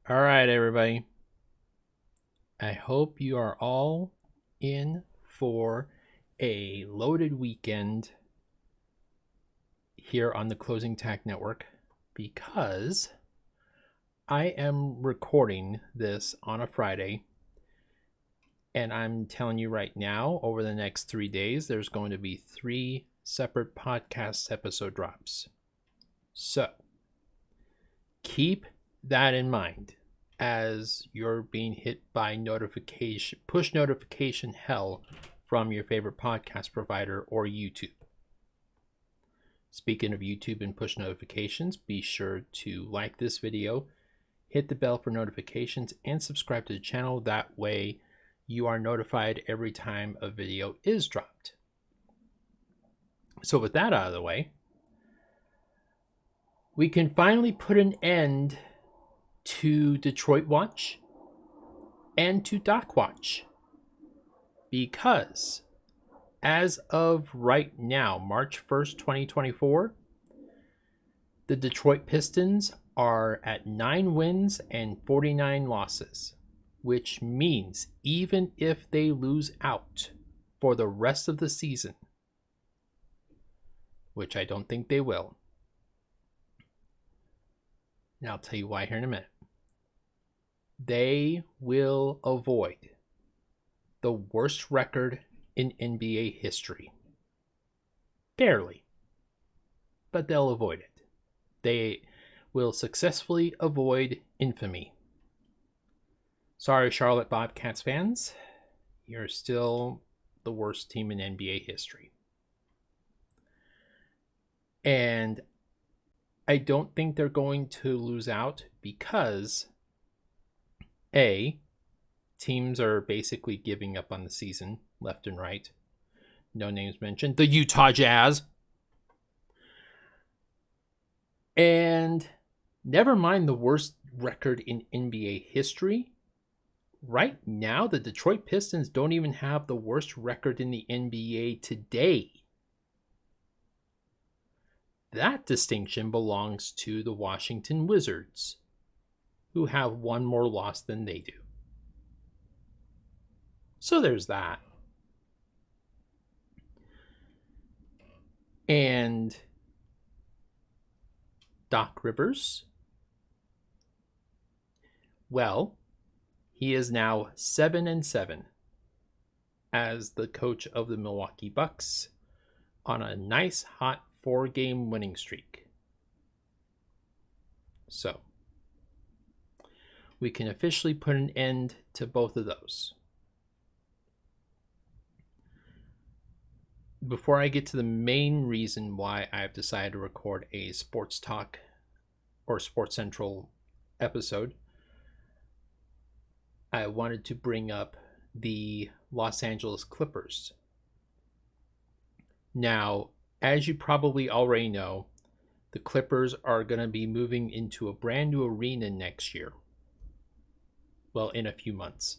All right, everybody. I hope you are all in for a loaded weekend here on the Closing Tack Network because I am recording this on a Friday. And I'm telling you right now, over the next 3 days, there's going to be 3 separate podcast episode drops. So keep that in mind as you're being hit by push notification hell from your favorite podcast provider or YouTube. Speaking of YouTube and push notifications, be sure to like this video, hit the bell for notifications, and subscribe to the channel. That way you are notified every time a video is dropped. So with that out of the way, we can finally put an end to Detroit Watch and to Doc Watch, because as of right now, March 1st, 2024, the Detroit Pistons are at 9 wins and 49 losses, which means even if they lose out for the rest of the season, which I don't think they will, and I'll tell you why here in a minute, they will avoid the worst record in NBA history. Barely. But they'll avoid it. They will successfully avoid infamy. Sorry, Charlotte Bobcats fans. You're still the worst team in NBA history. And I don't think they're going to lose out because teams are basically giving up on the season left and right. No names mentioned. The Utah Jazz. And never mind the worst record in NBA history. Right now, the Detroit Pistons don't even have the worst record in the NBA today. That distinction belongs to the Washington Wizards, who have one more loss than they do. So there's that. And Doc Rivers, well, he is now 7-7 as the coach of the Milwaukee Bucks on a nice hot 4-game winning streak. So we can officially put an end to both of those. Before I get to the main reason why I've decided to record a sports talk or Sports Central episode, I wanted to bring up the Los Angeles Clippers. Now, as you probably already know, the Clippers are going to be moving into a brand new arena next year. Well, in a few months.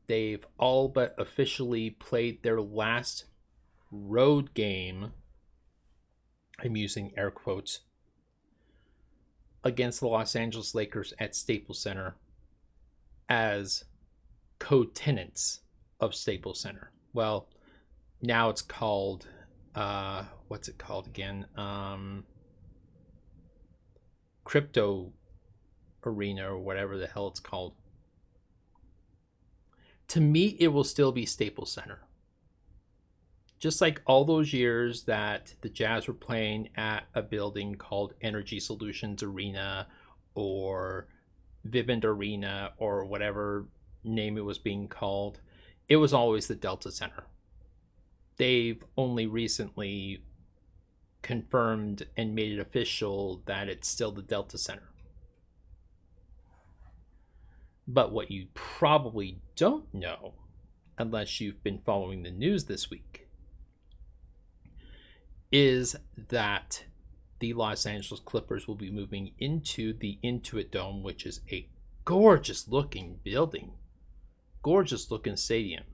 They've all but officially played their last road game, I'm using air quotes, against the Los Angeles Lakers at Staples Center as co-tenants of Staples Center. Well, now it's called, what's it called again? Crypto Arena or whatever the hell it's called. To me, it will still be Staples Center. Just like all those years that the Jazz were playing at a building called Energy Solutions Arena or Vivint Arena or whatever name it was being called, it was always the Delta Center. They've only recently confirmed and made it official that it's still the Delta Center. But what you probably don't know, unless you've been following the news this week, is that the Los Angeles Clippers will be moving into the Intuit Dome, which is a gorgeous looking building, gorgeous looking stadium.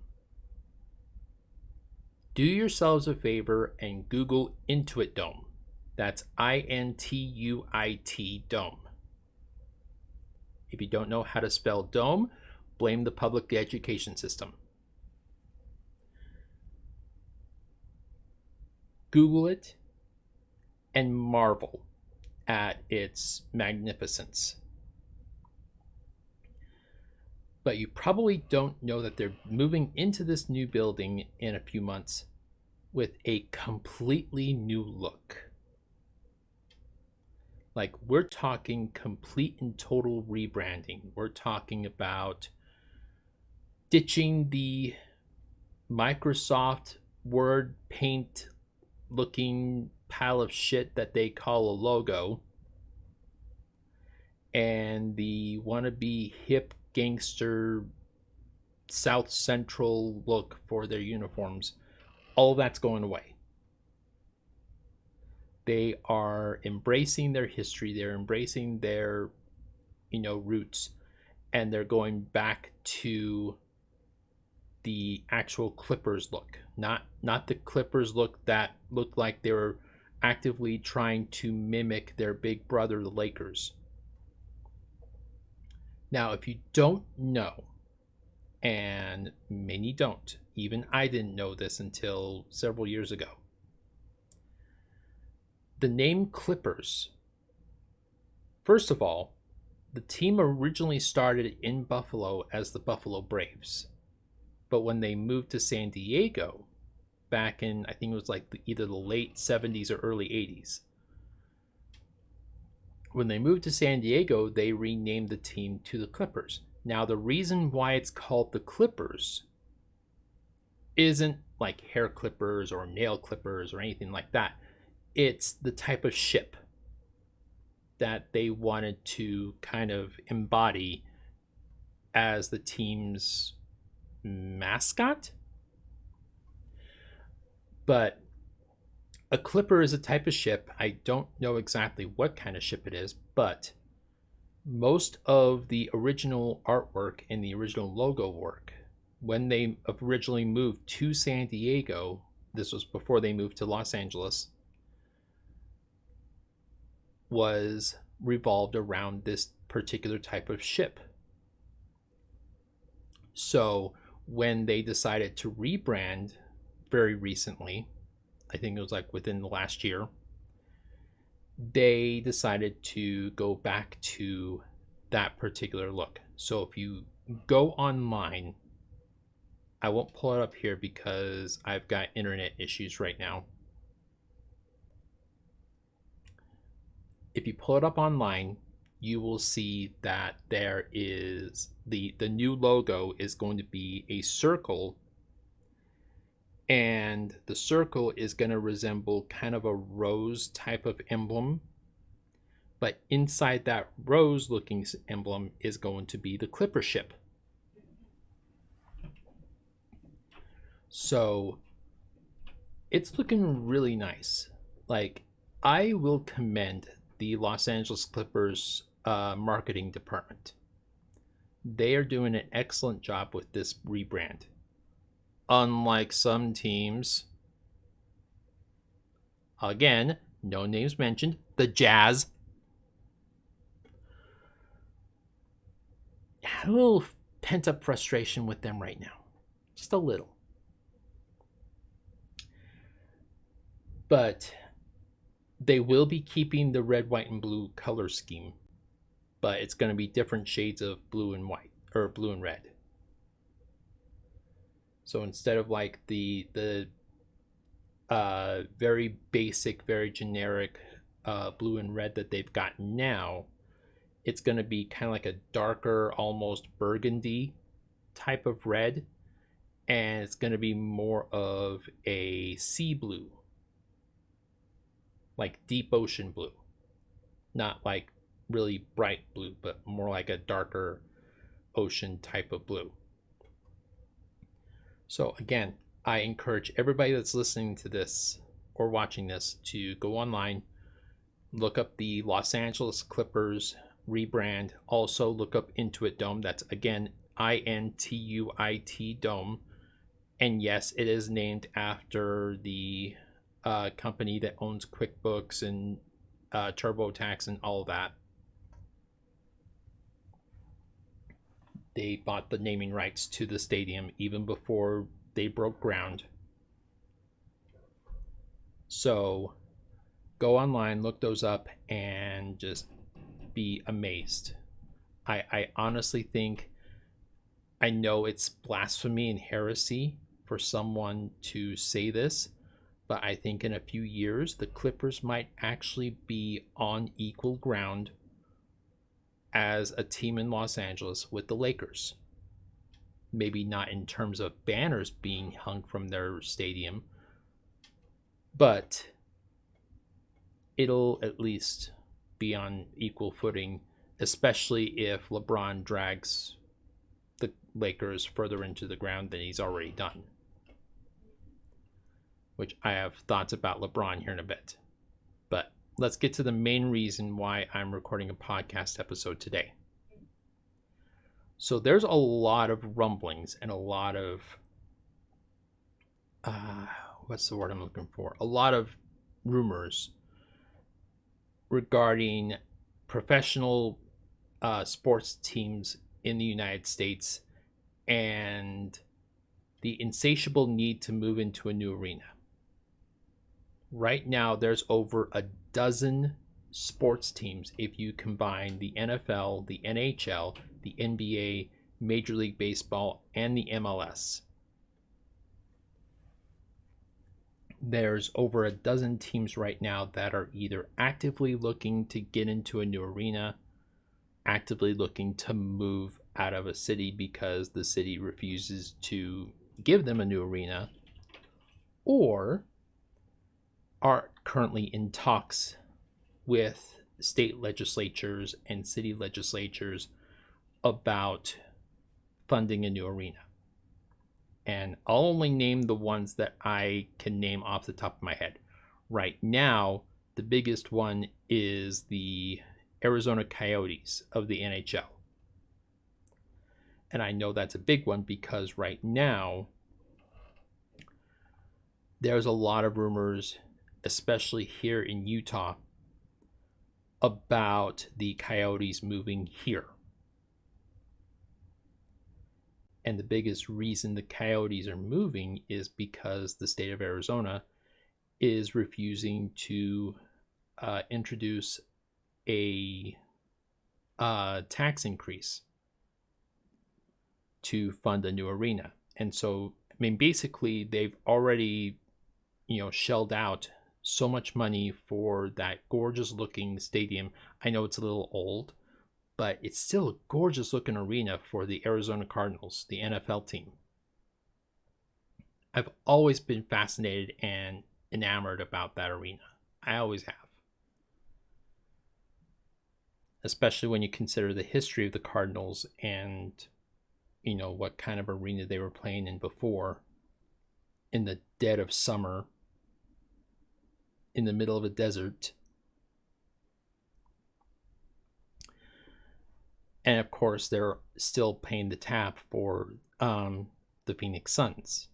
Do yourselves a favor and Google Intuit Dome. That's INTUIT Dome. If you don't know how to spell dome, blame the public education system. Google it and marvel at its magnificence. But you probably don't know that they're moving into this new building in a few months with a completely new look. Like, we're talking complete and total rebranding. We're talking about ditching the Microsoft Word Paint looking pile of shit that they call a logo and the wannabe hip gangster South Central look for their uniforms. All that's going away. They are embracing their history, they're embracing their roots, and they're going back to the actual Clippers look. Not the Clippers look that looked like they were actively trying to mimic their big brother, the Lakers. Now, if you don't know, and many don't, even I didn't know this until several years ago, the name Clippers, first of all, the team originally started in Buffalo as the Buffalo Braves. But when they moved to San Diego back in, I think it was like either the late 70s or early 80s, when they moved to San Diego, they renamed the team to the Clippers. Now, the reason why it's called the Clippers isn't like hair clippers or nail clippers or anything like that. It's the type of ship that they wanted to kind of embody as the team's mascot. But a clipper is a type of ship. I don't know exactly what kind of ship it is, but most of the original artwork and the original logo work, when they originally moved to San Diego, this was before they moved to Los Angeles, was revolved around this particular type of ship. So when they decided to rebrand very recently, I think it was like within the last year, they decided to go back to that particular look. So if you go online, I won't pull it up here because I've got internet issues right now. If you pull it up online, you will see that there is the new logo is going to be a circle, and the circle is going to resemble kind of a rose type of emblem, but inside that rose looking emblem is going to be the Clipper ship. So it's looking really nice. Like, I will commend the Los Angeles Clippers marketing department. They are doing an excellent job with this rebrand. Unlike some teams, again, no names mentioned, the Jazz. A little pent up frustration with them right now. Just a little. But they will be keeping the red, white, and blue color scheme, but it's going to be different shades of blue and white, or blue and red. So instead of like the very basic, very generic blue and red that they've got now, it's going to be kind of like a darker, almost burgundy type of red, and it's going to be more of a sea blue, like deep ocean blue, not like really bright blue, but more like a darker ocean type of blue. So again, I encourage everybody that's listening to this or watching this to go online, look up the Los Angeles Clippers rebrand. Also look up Intuit Dome. That's again Intuit Dome. And yes, it is named after the company that owns QuickBooks and TurboTax and all of that. They bought the naming rights to the stadium even before they broke ground. So go online, look those up, and just be amazed. I honestly think, I know it's blasphemy and heresy for someone to say this, but I think in a few years the Clippers might actually be on equal ground as a team in Los Angeles with the Lakers. Maybe not in terms of banners being hung from their stadium, but it'll at least be on equal footing, especially if LeBron drags the Lakers further into the ground than he's already done. Which I have thoughts about LeBron here in a bit. But let's get to the main reason why I'm recording a podcast episode today. So there's a lot of rumblings and a lot of what's the word I'm looking for? A lot of rumors regarding professional sports teams in the United States and the insatiable need to move into a new arena. Right now, there's over a dozen sports teams if you combine the NFL, the NHL, the NBA, Major League Baseball, and the MLS. There's over a dozen teams right now that are either actively looking to get into a new arena, actively looking to move out of a city because the city refuses to give them a new arena, or are currently in talks with state legislatures and city legislatures about funding a new arena. And I'll only name the ones that I can name off the top of my head. Right now, the biggest one is the Arizona Coyotes of the NHL. And I know that's a big one because right now, there's a lot of rumors, especially here in Utah, about the Coyotes moving here. And the biggest reason the Coyotes are moving is because the state of Arizona is refusing to introduce a tax increase to fund a new arena. And so, I mean, basically, they've already, shelled out so much money for that gorgeous looking stadium. I know it's a little old, but it's still a gorgeous looking arena for the Arizona Cardinals, the NFL team. I've always been fascinated and enamored about that arena. I always have. Especially when you consider the history of the Cardinals and, what kind of arena they were playing in before, in the dead of summer, in the middle of a desert. And of course, they're still paying the tab for the Phoenix Suns.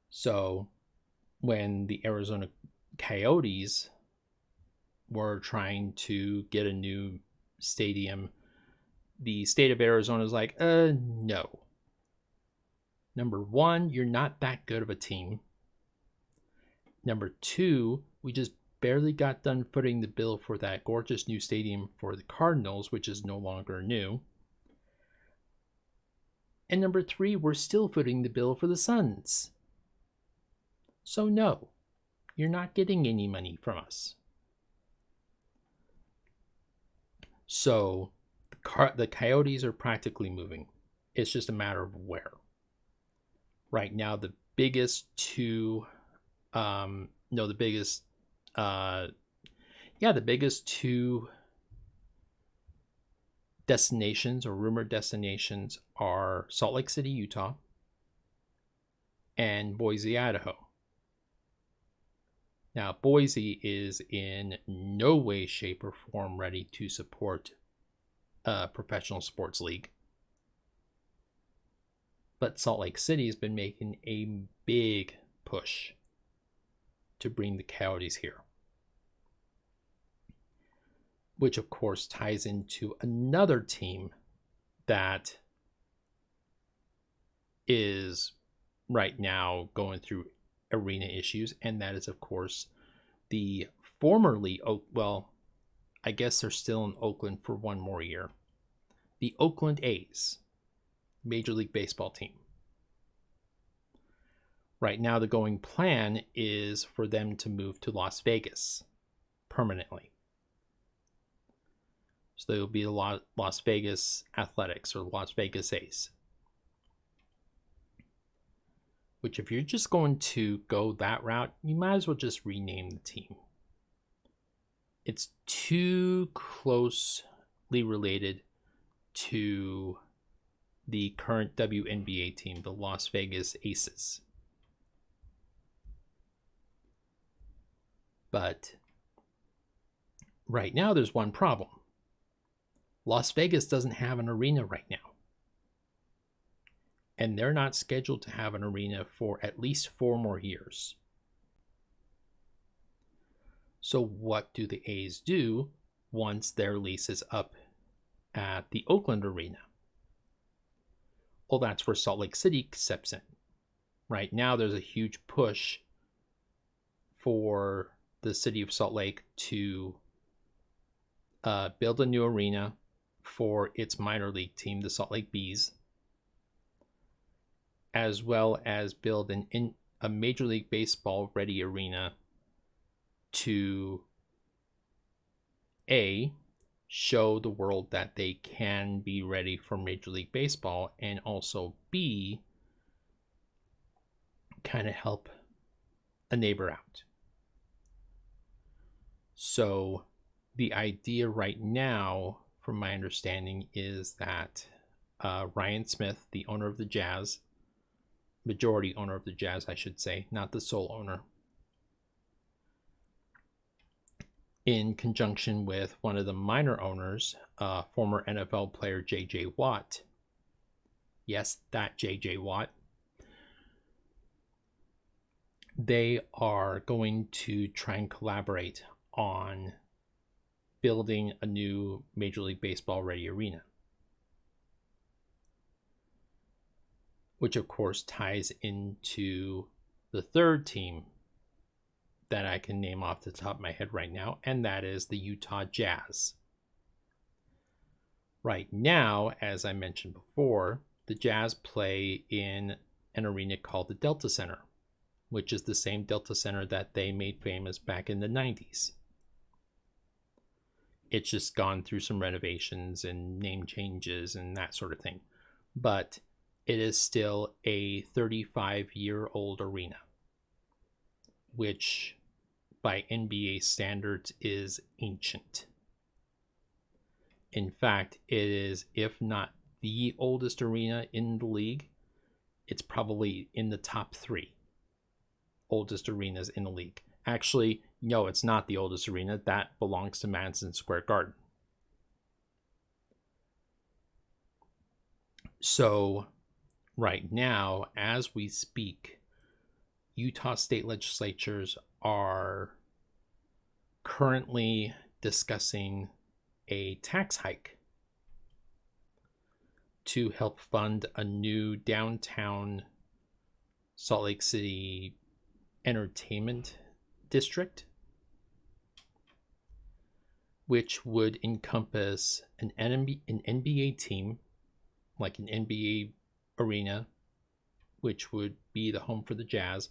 So when the Arizona Coyotes were trying to get a new stadium, the state of Arizona is like, no. Number one, you're not that good of a team. Number two, we just barely got done footing the bill for that gorgeous new stadium for the Cardinals, which is no longer new. And number three, we're still footing the bill for the Suns. So no, you're not getting any money from us. So the Coyotes are practically moving. It's just a matter of where. Right now, the biggest two destinations or rumored destinations are Salt Lake City, Utah, and Boise, Idaho. Now, Boise is in no way, shape, or form ready to support a professional sports league. But Salt Lake City has been making a big push to bring the Coyotes here. which of course ties into another team that is right now going through arena issues, and that is of course the formerly, well, I guess they're still in Oakland for one more year, the Oakland A's, Major League Baseball team. Right now the going plan is for them to move to Las Vegas permanently. So they will be the Las Vegas Athletics or Las Vegas A's. Which, if you're just going to go that route, you might as well just rename the team. It's too closely related to the current WNBA team, the Las Vegas Aces. But right now there's one problem. Las Vegas doesn't have an arena right now. And they're not scheduled to have an arena for at least 4 more years. So what do the A's do once their lease is up at the Oakland arena? Well, that's where Salt Lake City steps in. Right now there's a huge push for the city of Salt Lake to build a new arena for its minor league team, the Salt Lake Bees, as well as build a Major League Baseball ready arena to show the world that they can be ready for Major League Baseball, and also B, kind of help a neighbor out. So the idea right now, from my understanding, is that Ryan Smith, the owner of the Jazz, majority owner of the Jazz, I should say, not the sole owner, in conjunction with one of the minor owners, former NFL player J.J. Watt. Yes, that J.J. Watt. They are going to try and collaborate on building a new Major League Baseball ready arena, which of course ties into the third team that I can name off the top of my head right now, and that is the Utah Jazz. Right now, as I mentioned before, the Jazz play in an arena called the Delta Center, which is the same Delta Center that they made famous back in the 90s. It's just gone through some renovations and name changes and that sort of thing. But it is still a 35-year-old arena, which by NBA standards is ancient. In fact, it is, if not the oldest arena in the league, it's probably in the top 3 oldest arenas in the league. Actually, no, it's not the oldest arena. That belongs to Madison Square Garden. So right now, as we speak, Utah state legislatures are currently discussing a tax hike to help fund a new downtown Salt Lake City entertainment district, which would encompass an NBA team, like an NBA arena, which would be the home for the Jazz,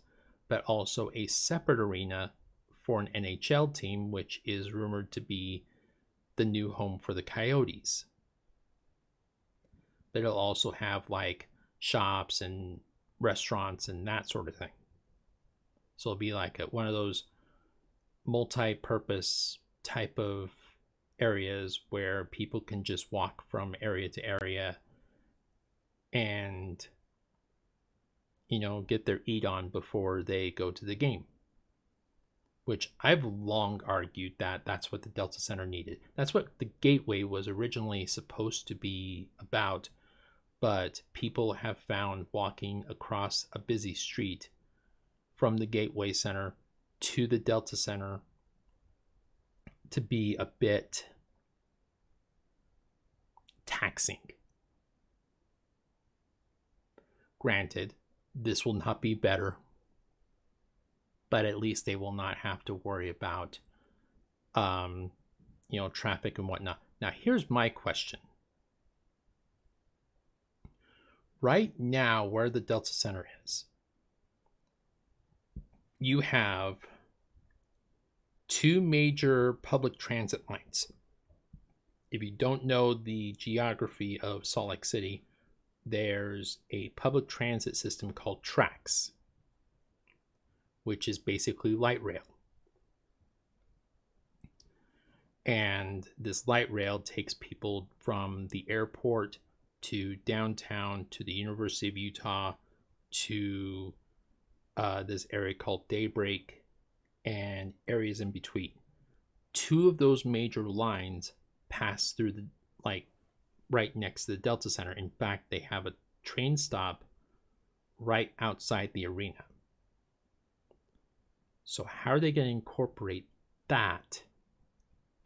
but also a separate arena for an NHL team, which is rumored to be the new home for the Coyotes. But it'll also have like shops and restaurants and that sort of thing. So it'll be like one of those multi-purpose type of areas where people can just walk from area to area and, you know, get their eat on before they go to the game. Which I've long argued that that's what the Delta Center needed. That's what the Gateway was originally supposed to be about, but people have found walking across a busy street from the Gateway Center to the Delta Center to be a bit taxing. Granted, this will not be better, but at least they will not have to worry about traffic and whatnot. Now, here's my question. Right now, where the Delta Center is, you have two major public transit lines. If you don't know the geography of Salt Lake City, there's a public transit system called TRAX, which is basically light rail. And this light rail takes people from the airport to downtown, to the University of Utah, to this area called Daybreak, and areas in between. Two of those major lines pass through the right next to the Delta Center. In fact, they have a train stop right outside the arena. So how are they going to incorporate that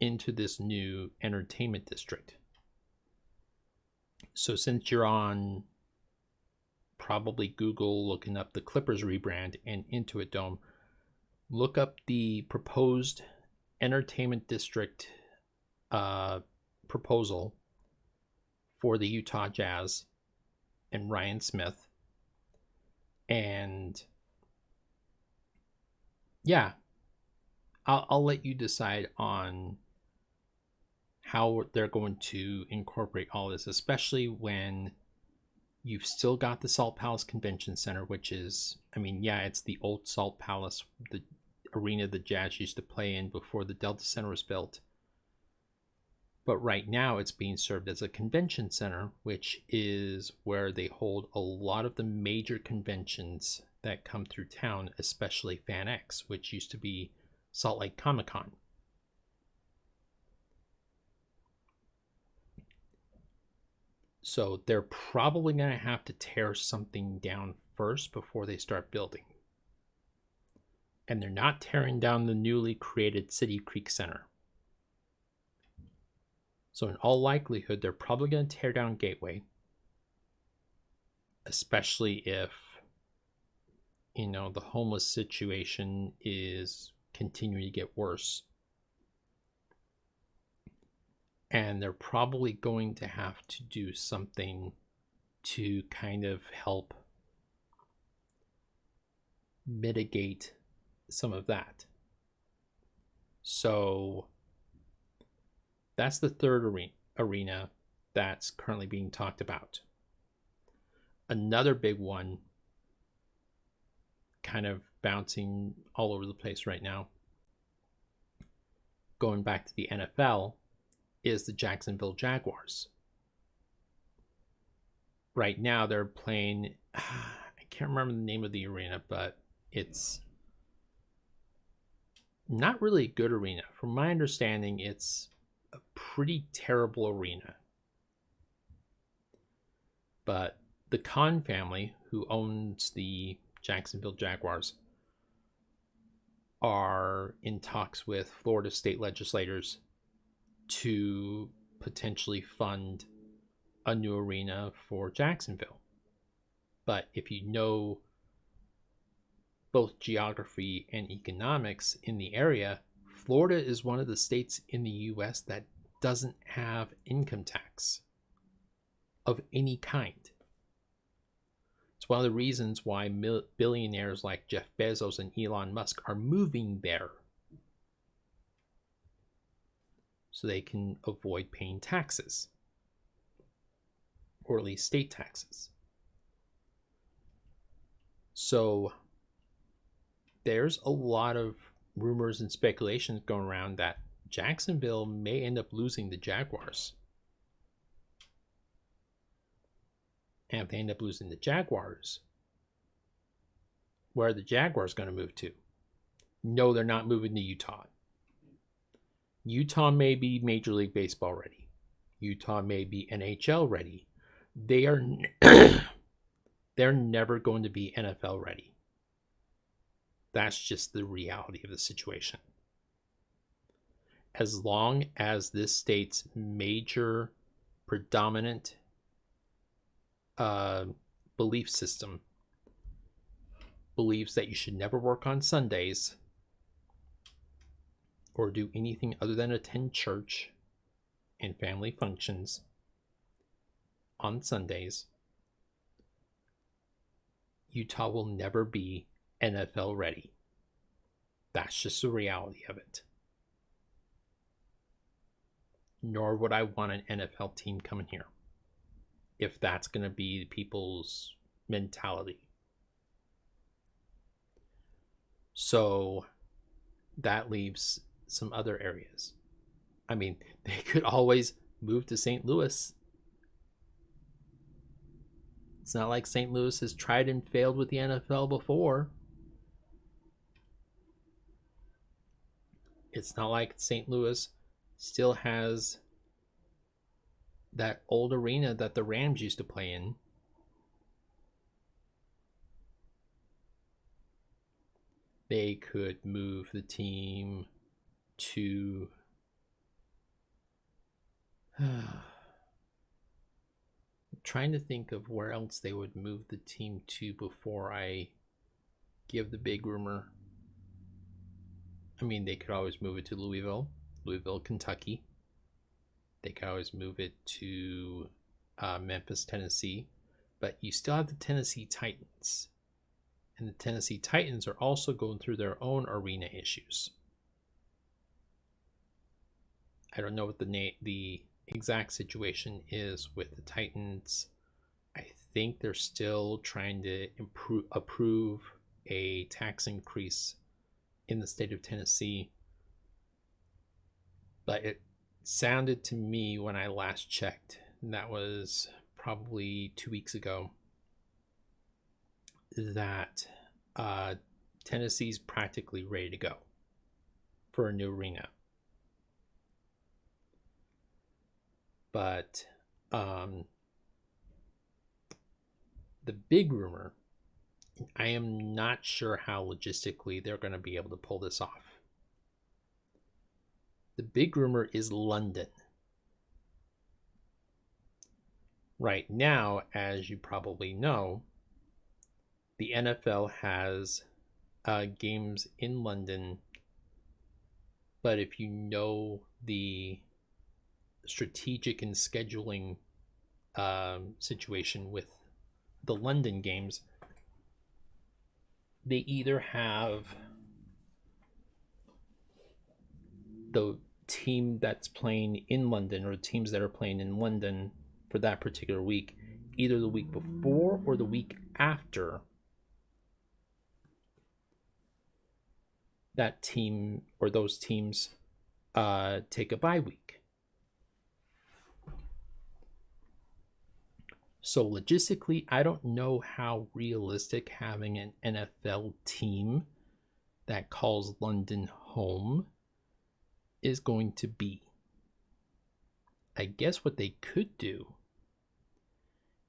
into this new entertainment district? So since you're on probably Google looking up the Clippers rebrand and Intuit Dome, look up the proposed entertainment district proposal for the Utah Jazz and Ryan Smith. And yeah, I'll let you decide on how they're going to incorporate all this, especially when you've still got the Salt Palace Convention Center, which is, it's the old Salt Palace, the arena the Jazz used to play in before the Delta Center was built. But right now it's being served as a convention center, which is where they hold a lot of the major conventions that come through town, especially FanX, which used to be Salt Lake Comic-Con. So they're probably going to have to tear something down first before they start building. And they're not tearing down the newly created City Creek Center. So in all likelihood, they're probably going to tear down Gateway, especially if, the homeless situation is continuing to get worse. And they're probably going to have to do something to kind of help mitigate some of that. So that's the third arena that's currently being talked about. Another big one, kind of bouncing all over the place right now, going back to the NFL, is the Jacksonville Jaguars. Right now they're playing, I can't remember the name of the arena, but it's not really a good arena. From my understanding, it's a pretty terrible arena. But the Khan family, who owns the Jacksonville Jaguars, are in talks with Florida state legislators to potentially fund a new arena for Jacksonville. But if you know both geography and economics in the area, Florida is one of the states in the US that doesn't have income tax of any kind. It's one of the reasons why billionaires like Jeff Bezos and Elon Musk are moving there, so they can avoid paying taxes, or at least state taxes. So there's a lot of rumors and speculations going around that Jacksonville may end up losing the Jaguars. And if they end up losing the Jaguars, where are the Jaguars going to move to? No, they're not moving to Utah. Utah may be Major League Baseball ready. Utah may be NHL ready. They are they're never going to be NFL ready. That's just the reality of the situation. As long as this state's major predominant belief system believes that you should never work on Sundays or do anything other than attend church and family functions on Sundays, Utah will never be NFL ready. That's just the reality of it. Nor would I want an NFL team coming here if that's going to be people's mentality. So that leaves some other areas. I mean, they could always move to St. Louis. It's not like St. Louis has tried and failed with the NFL before. It's not like St. Louis still has that old arena that the Rams used to play in. They could move the team to I'm trying to think of where else they would move the team to before I give the big rumor. I mean, they could always move it to Louisville, Kentucky. They could always move it to Memphis, Tennessee. But you still have the Tennessee Titans. And the Tennessee Titans are also going through their own arena issues. I don't know what the exact situation is with the Titans. I think they're still trying to approve a tax increase in the state of Tennessee. But it sounded to me when I last checked, and that was probably 2 weeks ago, that Tennessee's practically ready to go for a new arena. But the big rumor, I am not sure how logistically they're going to be able to pull this off. The big rumor is London. Right now, as you probably know, the NFL has games in London, but if you know the strategic and scheduling situation with the London games, they either have the team that's playing in London or teams that are playing in London for that particular week, either the week before or the week after that team or those teams take a bye week. So logistically, I don't know how realistic having an NFL team that calls London home is going to be. I guess what they could do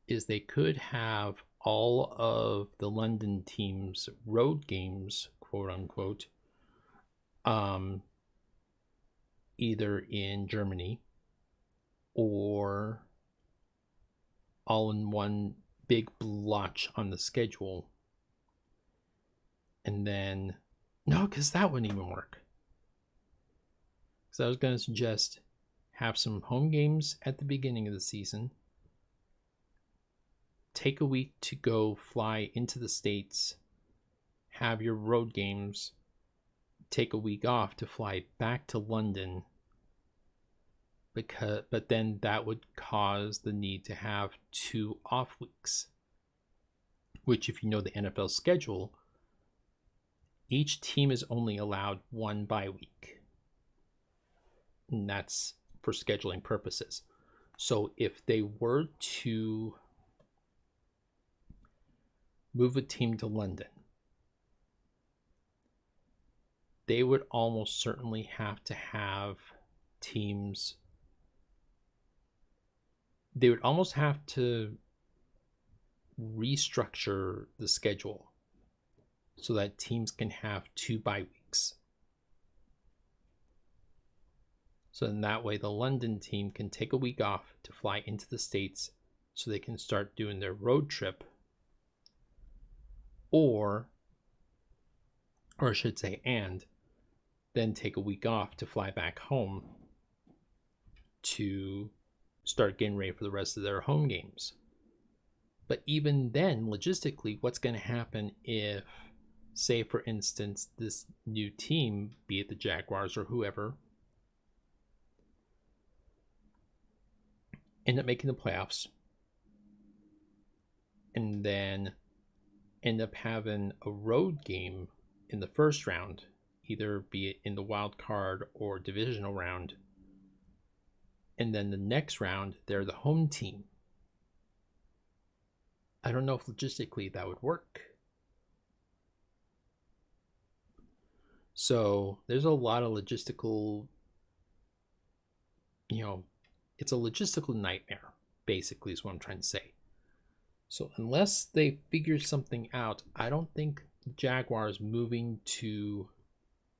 is they could have all of the London teams' road games, quote unquote, either in Germany or all in one big blotch on the schedule. And then, no, because that wouldn't even work. So I was going to suggest have some home games at the beginning of the season, take a week to go fly into the States, have your road games, take a week off to fly back to London, but then that would cause the need to have 2 off weeks, which, if you know the NFL schedule, each team is only allowed 1 bye week, and that's for scheduling purposes. So if they were to move a team to London, they would almost certainly have to have teams. They would almost have to restructure the schedule so that teams can have 2 bye weeks. So in that way, the London team can take a week off to fly into the States so they can start doing their road trip, or I should say, and then take a week off to fly back home to start getting ready for the rest of their home games. But even then, logistically, what's going to happen if, say, for instance, this new team, be it the Jaguars or whoever, end up making the playoffs and then end up having a road game in the first round, either be it in the wild card or divisional round, and then the next round they're the home team. I don't know if logistically that would work. So there's a lot of logistical, it's a logistical nightmare, basically, is what I'm trying to say. So unless they figure something out, I don't think the Jaguars moving to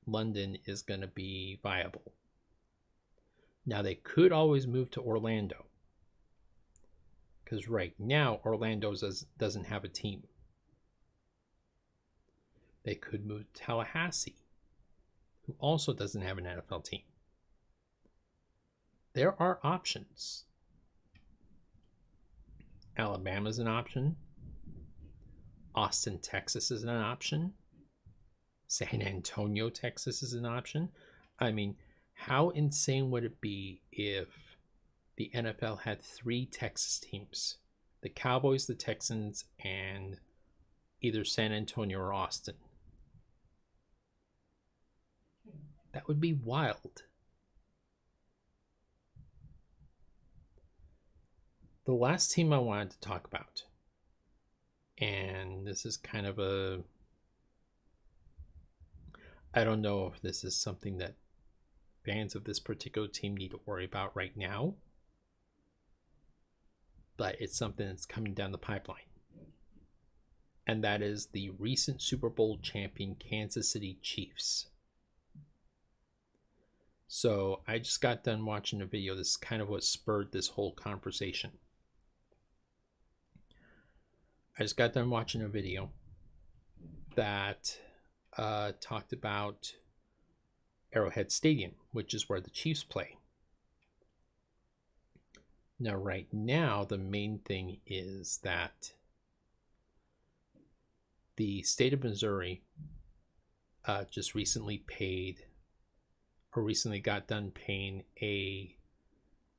London is going to be viable. Now, they could always move to Orlando, because right now Orlando doesn't have a team. They could move to Tallahassee, who also doesn't have an NFL team. There are options. Alabama's an option. Austin, Texas is an option. San Antonio, Texas is an option. I mean, how insane would it be if the NFL had 3 Texas teams? The Cowboys, the Texans, and either San Antonio or Austin. That would be wild. The last team I wanted to talk about, and this is kind of I don't know if this is something that fans of this particular team need to worry about right now, but it's something that's coming down the pipeline. And that is the recent Super Bowl champion Kansas City Chiefs. So I just got done watching a video. This is kind of what spurred this whole conversation. I just got done watching a video that talked about Arrowhead Stadium, which is where the Chiefs play. Now, right now, the main thing is that the state of Missouri just recently got done paying a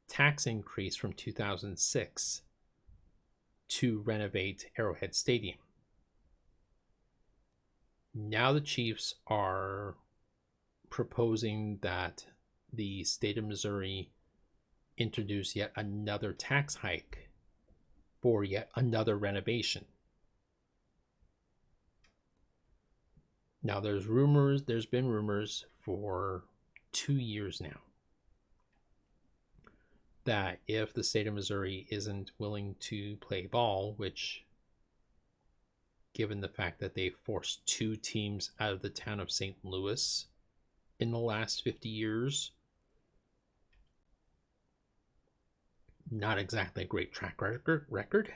tax increase from 2006 to renovate Arrowhead Stadium. Now the Chiefs are proposing that the state of Missouri introduce yet another tax hike for yet another renovation. Now there's been rumors for 2 years now that if the state of Missouri isn't willing to play ball, which, given the fact that they forced 2 teams out of the town of St. Louis in the last 50 years, not exactly a great track record.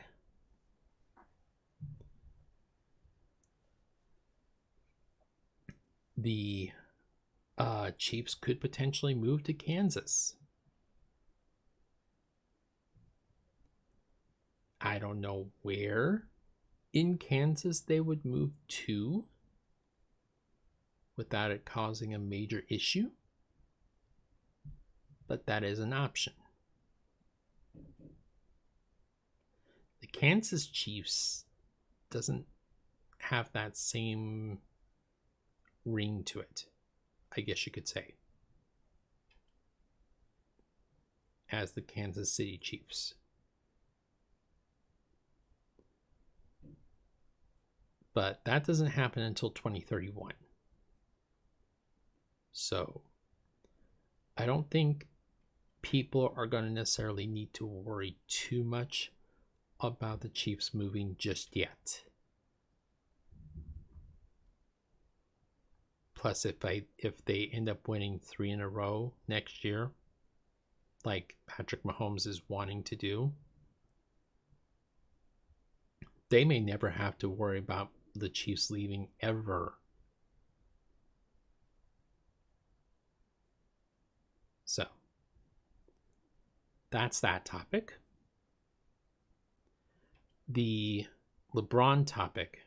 The Chiefs could potentially move to Kansas. I don't know where in Kansas they would move to without it causing a major issue, but that is an option. The Kansas Chiefs doesn't have that same ring to it, I guess you could say, as the Kansas City Chiefs. But that doesn't happen until 2031. So I don't think people are going to necessarily need to worry too much about the Chiefs moving just yet. Plus, if they end up winning 3 in a row next year, like Patrick Mahomes is wanting to do, they may never have to worry about the Chiefs leaving ever. So that's that topic. The LeBron topic.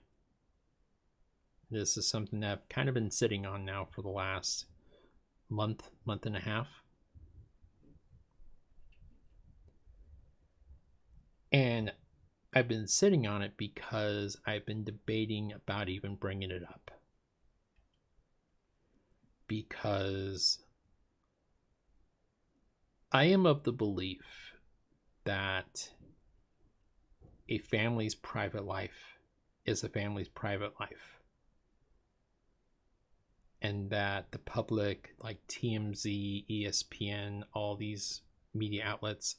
This is something that I've kind of been sitting on now for the last month and a half. And I've been sitting on it because I've been debating about even bringing it up. Because I am of the belief that a family's private life is a family's private life. And that the public, like TMZ, ESPN, all these media outlets,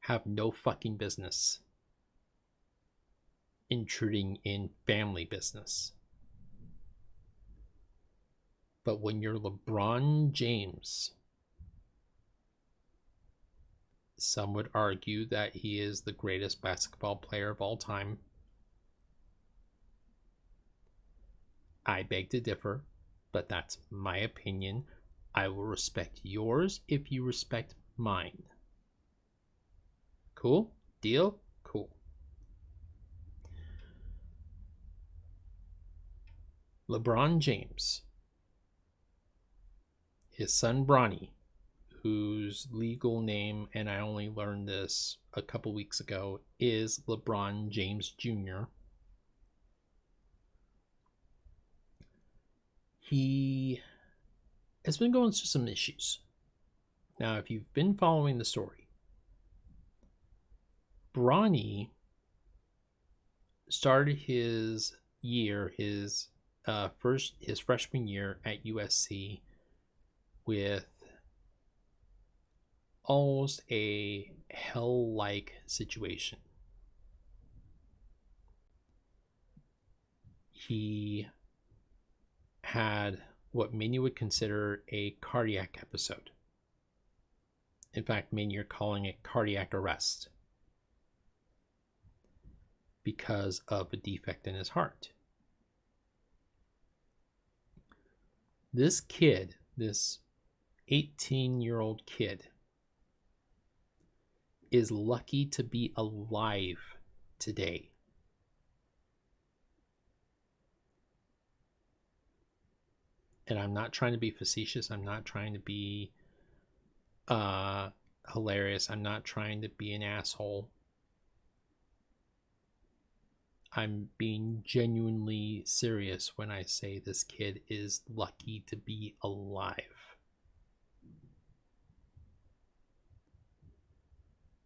have no fucking business intruding in family business. But when you're LeBron James, some would argue that he is the greatest basketball player of all time. I beg to differ, but that's my opinion. I will respect yours if you respect mine. Cool? Deal? Cool. LeBron James, his son Bronny, whose legal name, and I only learned this a couple weeks ago, is LeBron James Jr. He has been going through some issues. Now, if you've been following the story, Bronny started his year, his freshman year at USC with almost a hell-like situation. He had what many would consider a cardiac episode. In fact, many are calling it cardiac arrest because of a defect in his heart. This kid, this 18-year-old kid, is lucky to be alive today. And I'm not trying to be facetious. I'm not trying to be hilarious. I'm not trying to be an asshole. I'm being genuinely serious when I say this kid is lucky to be alive.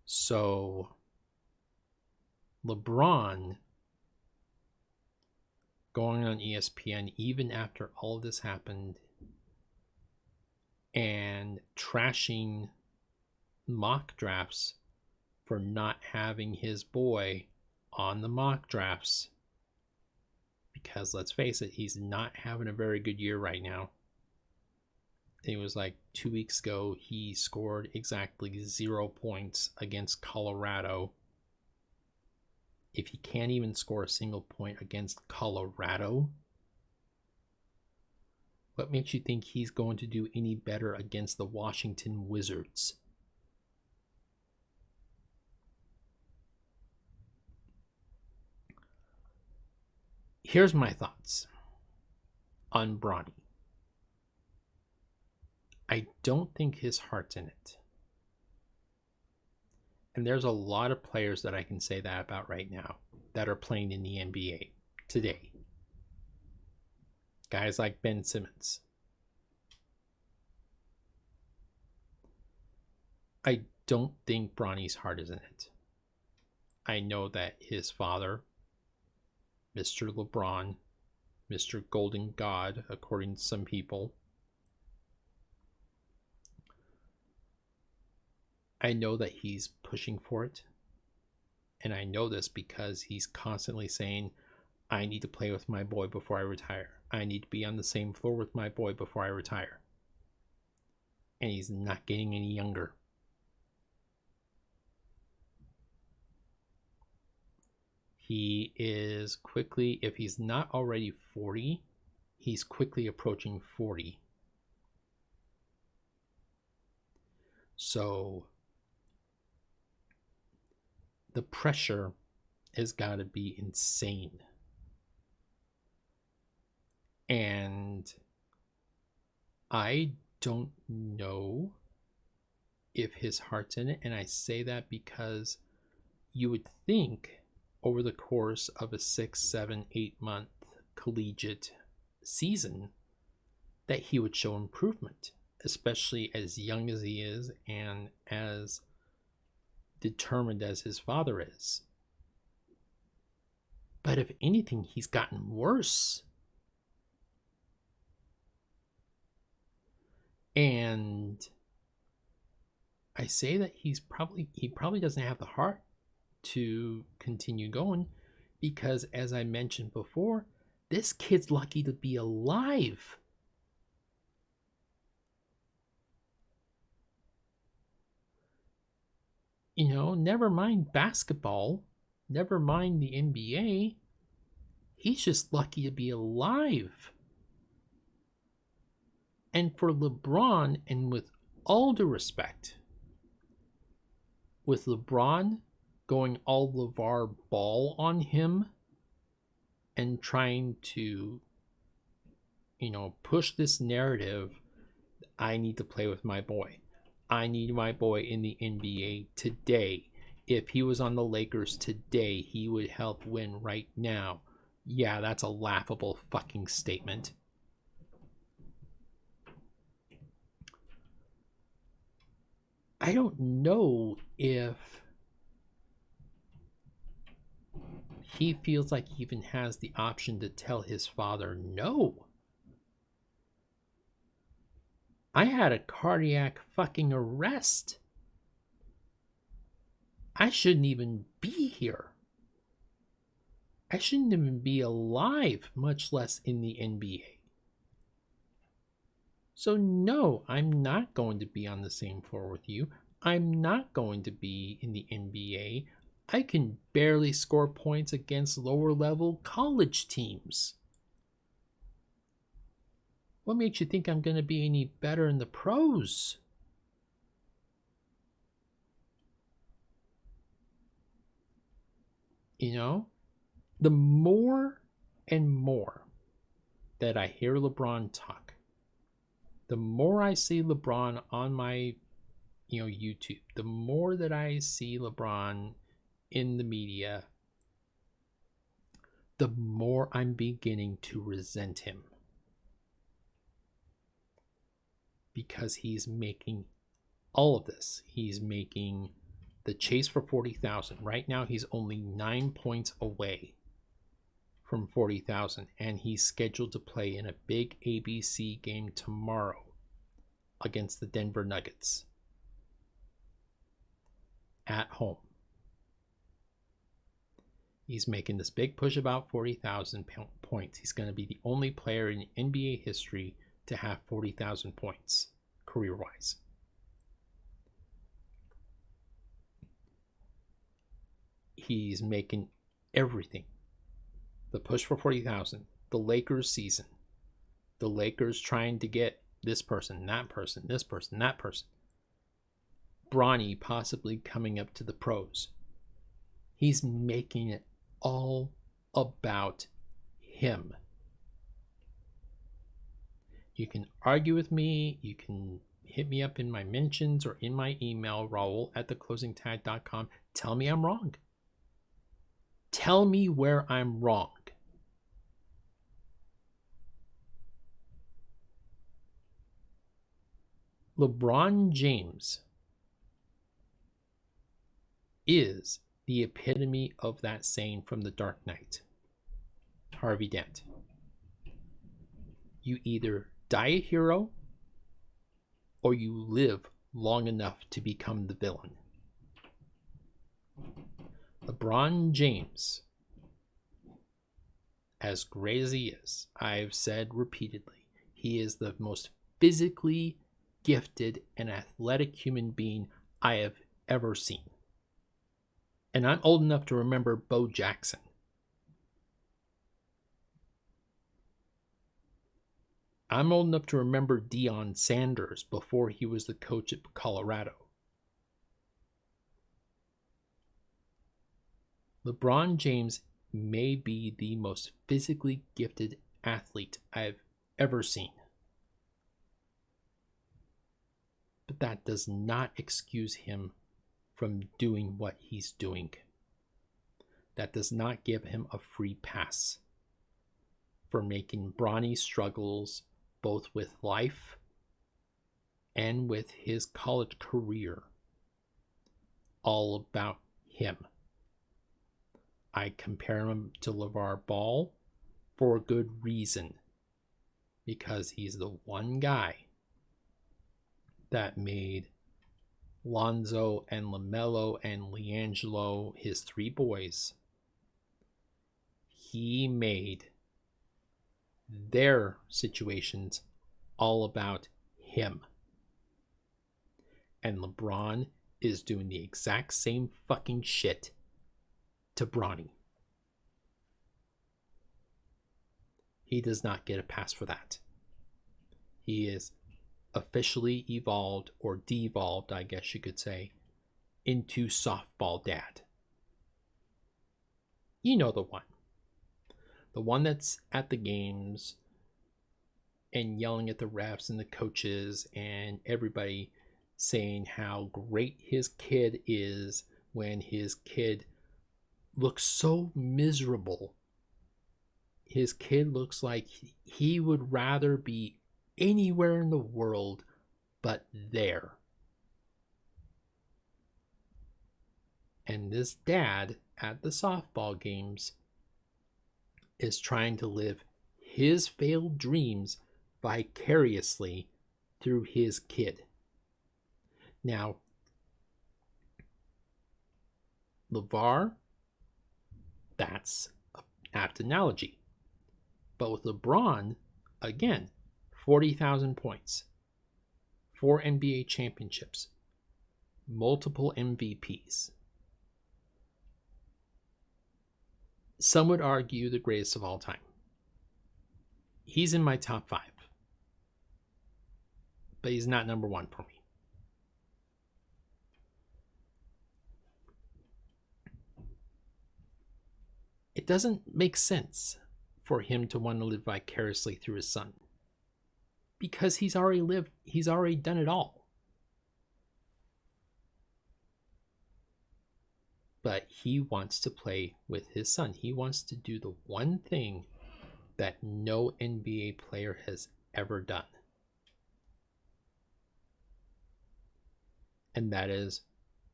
So, LeBron going on ESPN even after all of this happened and trashing mock drafts for not having his boy on the mock drafts, because let's face it, he's not having a very good year right now. It was like 2 weeks ago he scored exactly 0 points against Colorado. If he can't even score a single point against Colorado, what makes you think he's going to do any better against the Washington Wizards? Here's my thoughts on Bronny. I don't think his heart's in it. And there's a lot of players that I can say that about right now that are playing in the NBA today. Guys like Ben Simmons. I don't think Bronny's heart is in it. I know that his father, Mr. LeBron, Mr. Golden God, according to some people, I know that he's pushing for it. And I know this because he's constantly saying, I need to play with my boy before I retire. I need to be on the same floor with my boy before I retire. And he's not getting any younger. He is quickly, if he's not already 40, he's quickly approaching 40. So the pressure has got to be insane. And I don't know if his heart's in it. And I say that because you would think over the course of a 6, 7, 8 month collegiate season that he would show improvement, especially as young as he is and as determined as his father is. But if anything, he's gotten worse. And I say that he probably doesn't have the heart to continue going because, as I mentioned before, this kid's lucky to be alive. You know, never mind basketball, never mind the NBA. He's just lucky to be alive. And for LeBron, and with all due respect, with LeBron going all LeVar Ball on him and trying to, push this narrative, I need to play with my boy. I need my boy in the NBA today. If he was on the Lakers today, he would help win right now. Yeah, that's a laughable fucking statement. I don't know if he feels like he even has the option to tell his father no. I had a cardiac fucking arrest. I shouldn't even be here. I shouldn't even be alive, much less in the NBA. So no, I'm not going to be on the same floor with you. I'm not going to be in the NBA. I can barely score points against lower level college teams. What makes you think I'm going to be any better in the pros? The more and more that I hear LeBron talk, the more I see LeBron on my YouTube, the more that I see LeBron in the media, the more I'm beginning to resent him. Because he's making all of this. He's making the chase for 40,000. Right now he's only 9 points away from 40,000, and he's scheduled to play in a big ABC game tomorrow against the Denver Nuggets at home. He's making this big push about 40,000 points. He's going to be the only player in NBA history to have 40,000 points career-wise. He's making everything. The push for 40,000, the Lakers season, the Lakers trying to get this person, that person, this person, that person. Bronny possibly coming up to the pros. He's making it all about him. You can argue with me. You can hit me up in my mentions or in my email, Raul@theclosingtag.com. Tell me I'm wrong. Tell me where I'm wrong. LeBron James is the epitome of that saying from The Dark Knight, Harvey Dent. You either die a hero or you live long enough to become the villain. LeBron James, as great as he is, I've said repeatedly, he is the most physically gifted and athletic human being I have ever seen. And I'm old enough to remember Bo Jackson. I'm old enough to remember Deion Sanders before he was the coach at Colorado. LeBron James may be the most physically gifted athlete I've ever seen. But that does not excuse him from doing what he's doing. That does not give him a free pass for making Bronny struggles both with life and with his college career all about him. I compare him to LeVar Ball for a good reason, because he's the one guy that made Lonzo and LaMelo and LiAngelo, his three boys, he made their situations all about him. And LeBron is doing the exact same fucking shit to Bronny. He does not get a pass for that. He is officially evolved, or devolved, I guess you could say, into softball dad. You know the one. The one that's at the games and yelling at the refs and the coaches and everybody, saying how great his kid is when his kid looks so miserable. His kid looks like he would rather be anywhere in the world but there. And this dad at the softball games is trying to live his failed dreams vicariously through his kid. Now, LeVar, that's an apt analogy. But with LeBron, again, 40,000 points, 4 NBA championships, multiple MVPs. Some would argue the greatest of all time. He's in my top 5. But he's not number 1 for me. It doesn't make sense for him to want to live vicariously through his son, because he's already done it all. But he wants to play with his son. He wants to do the one thing that no NBA player has ever done. And that is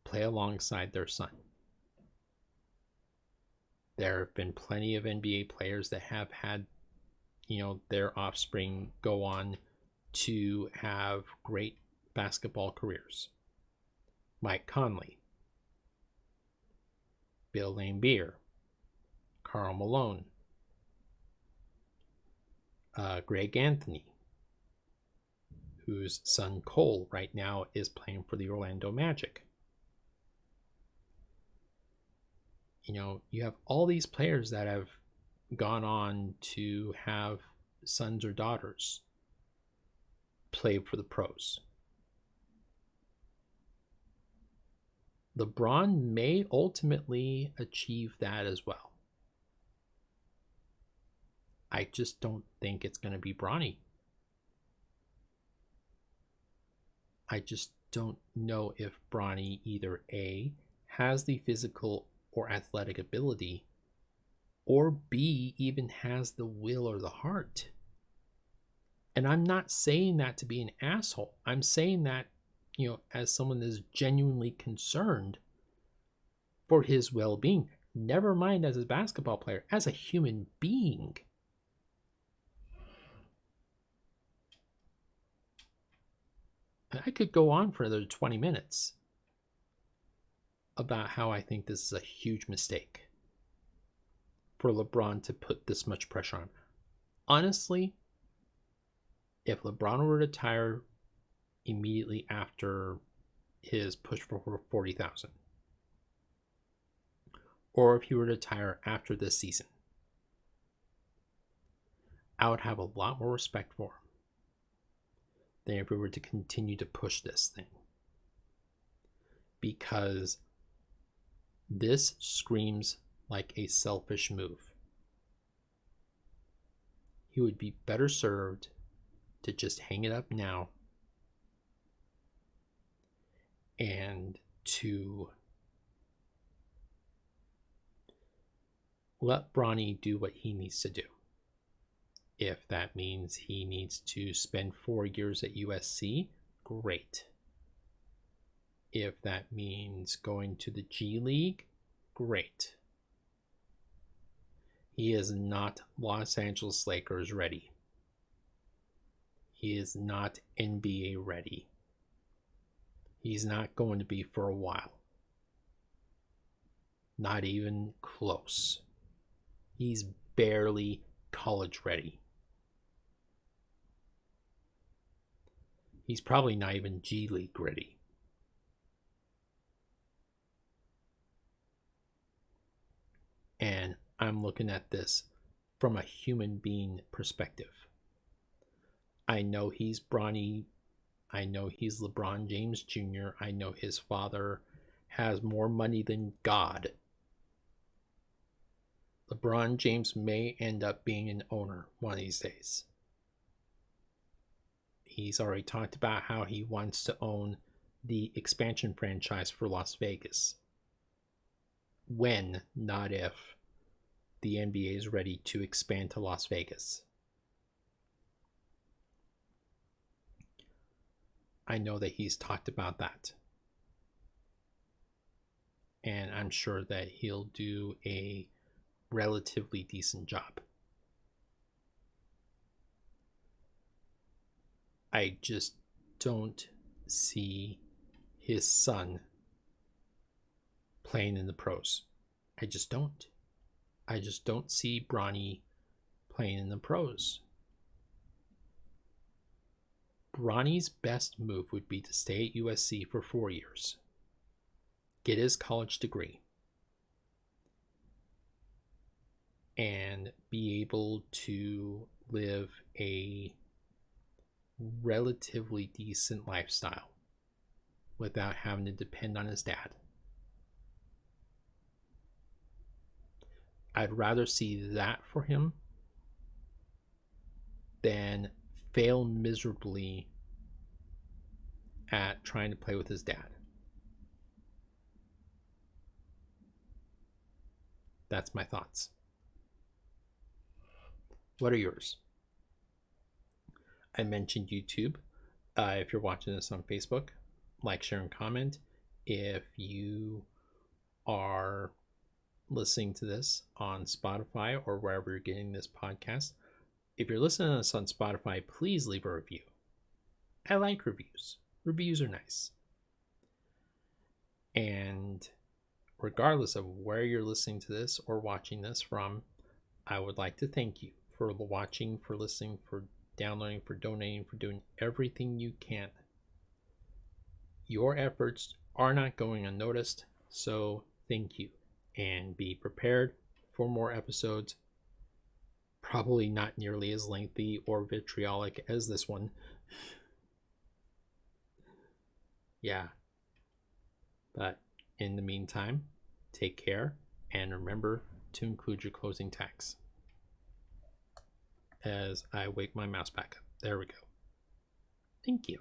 play alongside their son. There have been plenty of NBA players that have had, their offspring go on to have great basketball careers. Mike Conley, Bill Laimbeer, Karl Malone, Greg Anthony, whose son Cole right now is playing for the Orlando Magic. You have all these players that have gone on to have sons or daughters play for the pros. LeBron may ultimately achieve that as well. I just don't think it's going to be Bronny. I just don't know if Bronny either A, has the physical or athletic ability, or B, even has the will or the heart. And I'm not saying that to be an asshole. I'm saying that, as someone that is genuinely concerned for his well-being. Never mind as a basketball player, as a human being. And I could go on for another 20 minutes about how I think this is a huge mistake for LeBron to put this much pressure on. Honestly, if LeBron were to retire immediately after his push for 40,000, or if he were to retire after this season, I would have a lot more respect for him. than if we were to continue to push this thing. Because this screams like a selfish move. He would be better served to just hang it up now and to let Bronny do what he needs to do. If that means he needs to spend 4 years at USC, great. If that means going to the G League, great. He is not Los Angeles Lakers ready. He is not NBA ready. He's not going to be for a while. Not even close. He's barely college ready. He's probably not even G League ready. And I'm looking at this from a human being perspective. I know he's Bronny. I know he's LeBron James Jr. I know his father has more money than God. LeBron James may end up being an owner one of these days. He's already talked about how he wants to own the expansion franchise for Las Vegas. When, not if, the NBA is ready to expand to Las Vegas. I know that he's talked about that. And I'm sure that he'll do a relatively decent job. I just don't see his son playing in the pros. I just don't. I just don't see Bronny playing in the pros. Bronny's best move would be to stay at USC for 4 years, get his college degree, and be able to live a relatively decent lifestyle without having to depend on his dad. I'd rather see that for him than fail miserably at trying to play with his dad. That's my thoughts. What are yours? I mentioned YouTube. If you're watching this on Facebook, like, share, and comment. If you are listening to this on Spotify or wherever you're getting this podcast, if you're listening to this on Spotify, please leave a review. I like reviews. Reviews are nice. And regardless of where you're listening to this or watching this from, I would like to thank you for watching, for listening, for downloading, for donating, for doing everything you can. Your efforts are not going unnoticed, so thank you. And be prepared for more episodes. Probably not nearly as lengthy or vitriolic as this one. Yeah. But in the meantime, take care and remember to include your closing tax. As I wake my mouse back up. There we go. Thank you.